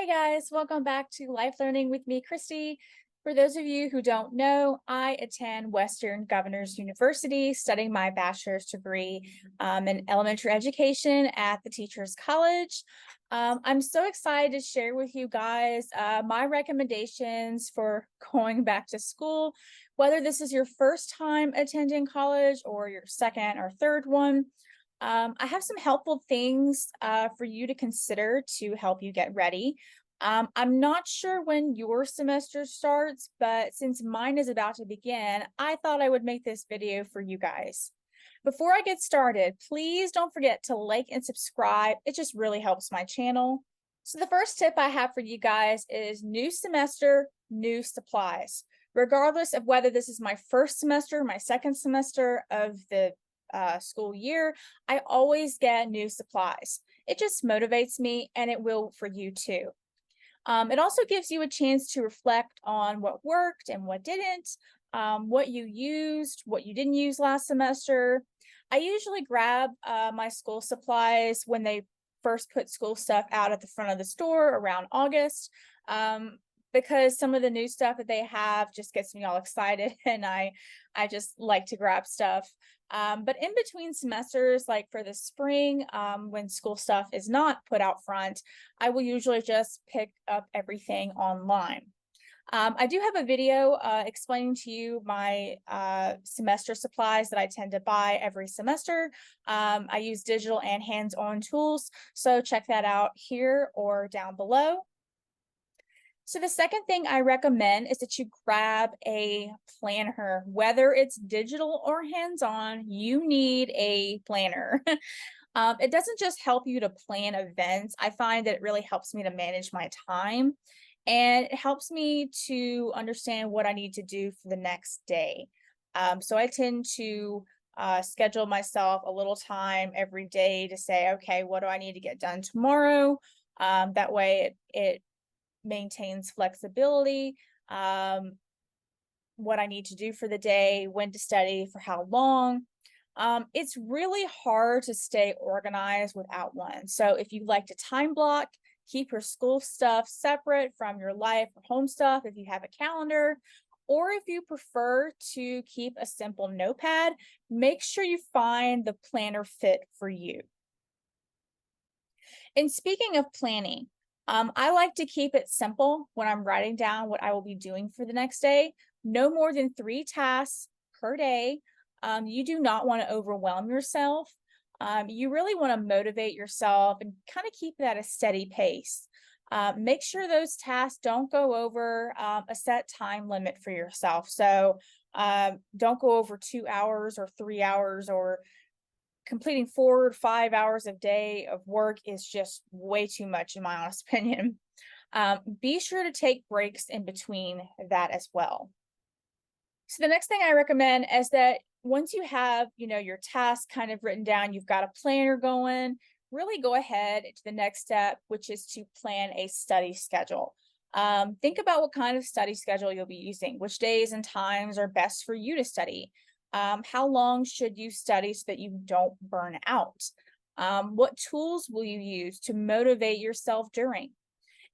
Hey guys, welcome back to Life Learning with me, Christy. For those of you who don't know, I attend Western Governors University studying my bachelor's degree in elementary education at the Teachers College. I'm so excited to share with you guys my recommendations for going back to school, whether this is your first time attending college or your second or third one. I have some helpful things for you to consider to help you get ready. I'm not sure when your semester starts, but since mine is about to begin, I thought I would make this video for you guys. Before I get started, please don't forget to like and subscribe. It just really helps my channel. So the first tip I have for you guys is new semester, new supplies. Regardless of whether this is my first semester, my second semester of the school year, I always get new supplies. It just motivates me, and it will for you too. It also gives you a chance to reflect on what worked and what didn't, what you used, what you didn't use last semester. I usually grab my school supplies when they first put school stuff out at the front of the store around August. Because some of the new stuff that they have just gets me all excited, and I just like to grab stuff. But in between semesters, like for the spring, when school stuff is not put out front, I will usually just pick up everything online. I do have a video explaining to you my semester supplies that I tend to buy every semester. I use digital and hands-on tools, so check that out here or down below. So the second thing I recommend is that you grab a planner. Whether it's digital or hands-on, you need a planner. It doesn't just help you to plan events. I find that it really helps me to manage my time, and it helps me to understand what I need to do for the next day. So I tend to schedule myself a little time every day to say, okay, what do I need to get done tomorrow? That way it maintains flexibility, what I need to do for the day, when to study, for how long. It's really hard to stay organized without one. So if you like to time block, keep your school stuff separate from your life or home stuff if you have a calendar, or if you prefer to keep a simple notepad, make sure you find the planner fit for you. And speaking of planning, I like to keep it simple when I'm writing down what I will be doing for the next day. No more than 3 tasks per day. You do not want to overwhelm yourself. You really want to motivate yourself and kind of keep it at a steady pace. Make sure those tasks don't go over a set time limit for yourself. So don't go over 2 hours or 3 hours, or completing 4 or 5 hours a day of work is just way too much in my honest opinion. Be sure to take breaks in between that as well. So the next thing I recommend is that once you have, your task kind of written down, you've got a planner going, really go ahead to the next step, which is to plan a study schedule. Think about what kind of study schedule you'll be using, which days and times are best for you to study. How long should you study so that you don't burn out? What tools will you use to motivate yourself during?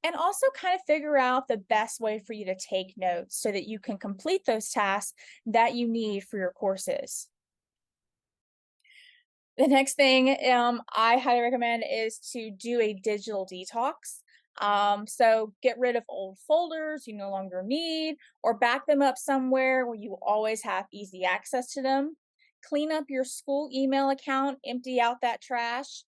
And also kind of figure out the best way for you to take notes so that you can complete those tasks that you need for your courses. The next thing I highly recommend is to do a digital detox. So get rid of old folders you no longer need, or back them up somewhere where you always have easy access to them. Clean up your school email account, empty out that trash.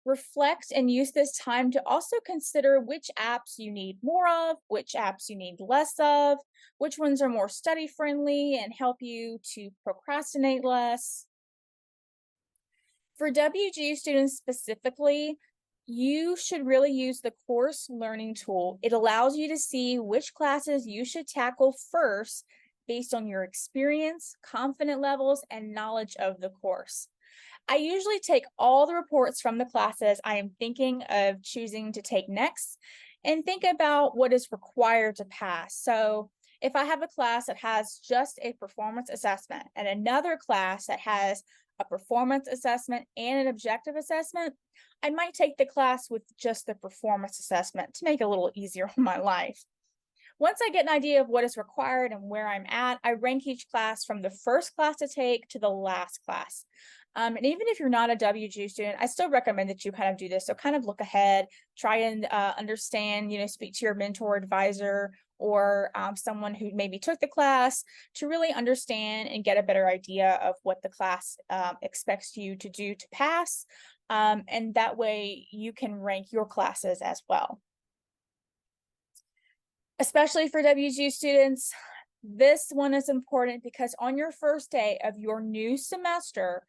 Reflect and use this time to also consider which apps you need more of, which apps you need less of, which ones are more study friendly and help you to procrastinate less. For WGU students specifically, you should really use the course learning tool. It allows you to see which classes you should tackle first based on your experience, confidence levels, and knowledge of the course. I usually take all the reports from the classes I am thinking of choosing to take next and think about what is required to pass. So If I have a class that has just a performance assessment and another class that has a performance assessment and an objective assessment, I might take the class with just the performance assessment to make it a little easier on my life. Once I get an idea of what is required and where I'm at, I rank each class from the first class to take to the last class. And even if you're not a WGU student, I still recommend that you kind of do this. So kind of look ahead, try and understand, speak to your mentor, advisor, or someone who maybe took the class to really understand and get a better idea of what the class expects you to do to pass. And that way you can rank your classes as well. Especially for WGU students, this one is important because on your first day of your new semester,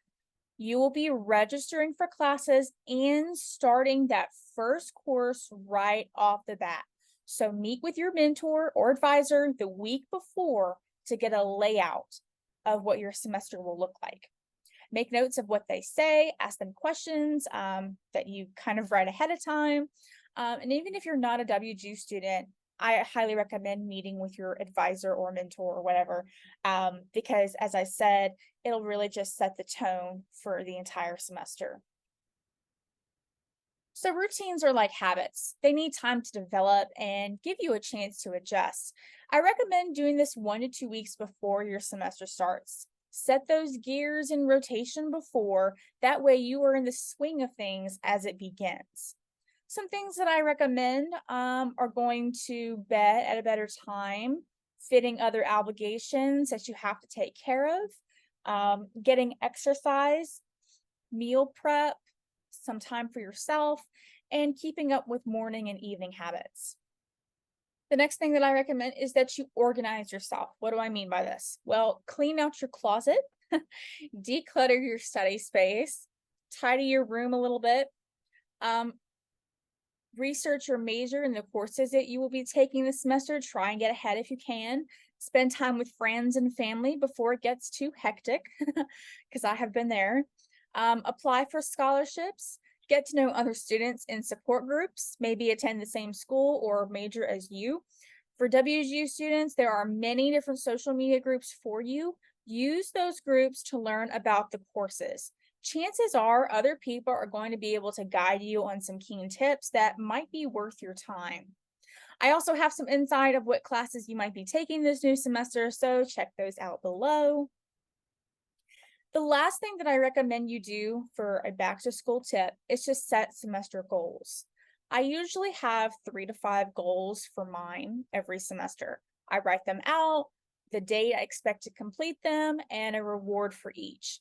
you will be registering for classes and starting that first course right off the bat. So meet with your mentor or advisor the week before to get a layout of what your semester will look like. Make notes of what they say, ask them questions that you kind of write ahead of time. And even if you're not a WGU student, I highly recommend meeting with your advisor or mentor or whatever, because as I said, it'll really just set the tone for the entire semester. So routines are like habits. They need time to develop and give you a chance to adjust. I recommend doing this 1 to 2 weeks before your semester starts. Set those gears in rotation before, that way you are in the swing of things as it begins. Some things that I recommend are going to bed at a better time, fitting other obligations that you have to take care of, getting exercise, meal prep, some time for yourself, and keeping up with morning and evening habits. The next thing that I recommend is that you organize yourself. What do I mean by this? Well, clean out your closet, declutter your study space, tidy your room a little bit. Research your major and the courses that you will be taking this semester. Try and get ahead if you can. Spend time with friends and family before it gets too hectic, because I have been there. Apply for scholarships. Get to know other students in support groups. Maybe attend the same school or major as you. For WGU students, there are many different social media groups for you. Use those groups to learn about the courses. Chances are other people are going to be able to guide you on some keen tips that might be worth your time. I also have some insight of what classes you might be taking this new semester, so check those out below. The last thing that I recommend you do for a back to school tip is just set semester goals. I usually have 3 to 5 goals for mine every semester. I write them out, the date I expect to complete them, and a reward for each.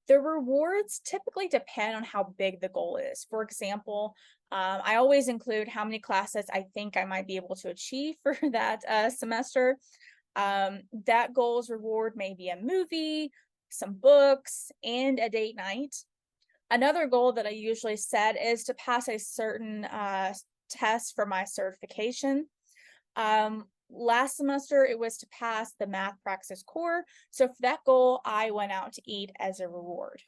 The rewards typically depend on how big the goal is. For example, I always include how many classes I think I might be able to achieve for that semester. That goal's reward may be a movie, some books, and a date night. Another goal that I usually set is to pass a certain test for my certification. Last semester, it was to pass the math praxis core. So for that goal, I went out to eat as a reward.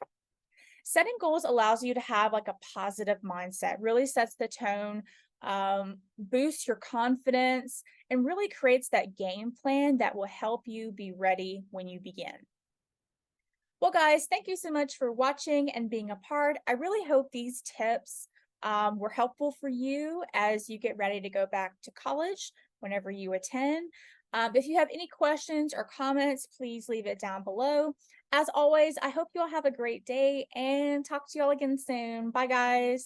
Setting goals allows you to have like a positive mindset, really sets the tone, boosts your confidence, and really creates that game plan that will help you be ready when you begin. Well, guys, thank you so much for watching and being a part. I really hope these tips were helpful for you as you get ready to go back to college whenever you attend. If you have any questions or comments, please leave it down below. As always, I hope you all have a great day and talk to you all again soon. Bye, guys.